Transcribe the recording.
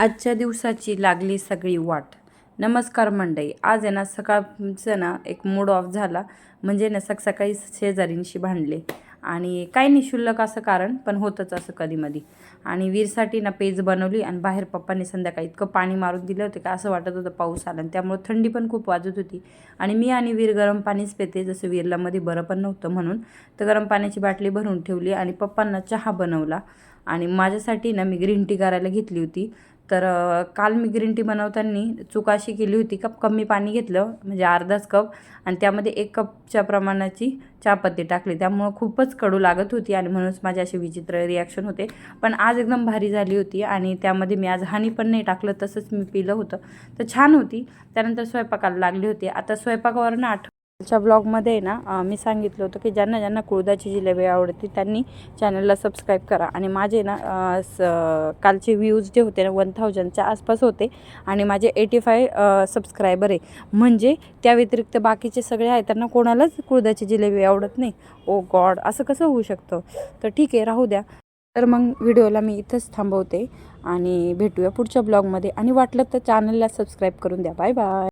आजच्या दिवसाची लागली सगळी वाट. नमस्कार मंडळी. आज आहे ना सकाळचं ना एक मूड ऑफ झाला, म्हणजे ना सकाळी शेजारींशी भांडले आणि काही नाही क्षुल्लक असं कारण, पण होतंच असं कधीमधी. आणि वीरसाठी ना पेज बनवली आणि बाहेर पप्पांनी संध्याकाळी इतकं पाणी मारून दिलं होतं का असं वाटत होतं पाऊस आला, आणि त्यामुळे थंडी पण खूप वाजत होती. आणि मी आणि वीर गरम पाणीच पिते, जसं वीरला मध्ये बरं पण नव्हतं म्हणून. तर गरम पाण्याची बाटली भरून ठेवली आणि पप्पांना चहा बनवला. आणि माझ्यासाठी ना मी ग्रीन टी करायला घेतली होती. तर काल मी ग्रीन टी बनवताना चूक अशी केली होती का कमी पाणी घेतलं, म्हणजे अर्धाच कप, आणि त्यामध्ये 1 कपच्या प्रमाणाची चहापत्ती टाकली. त्यामुळं खूपच कडू लागत होती आणि म्हणूनच माझे असे विचित्र रिॲक्शन होते. पण आज एकदम भारी झाली होती आणि त्यामध्ये मी आज हनी पण नाही टाकलं, तसंच मी पिलं होतं. तर छान होती. त्यानंतर स्वयंपाकाला लागली होती. आता स्वयंपाकावरून आजच्या ब्लॉगमध्ये ना मी सांगितलं होतं की ज्यांना ज्यांना कुळदाची जिलेबी आवडते त्यांनी चॅनलला सबस्क्राईब करा. आणि माझे ना कालचे व्ह्यूज जे होते ना 1000च्या आसपास होते आणि माझे 85 सबस्क्रायबर आहे. म्हणजे त्या व्यतिरिक्त बाकीचे सगळे आहेत त्यांना कोणालाच कुळदाची जिलेबी आवडत नाही. ओ गॉड, असं कसं होऊ शकतं? तर ठीक आहे, राहू द्या. तर मग व्हिडिओला मी इथंच थांबवते आणि भेटूया पुढच्या ब्लॉगमध्ये. आणि वाटलं तर चॅनलला सबस्क्राईब करून द्या. Bye bye.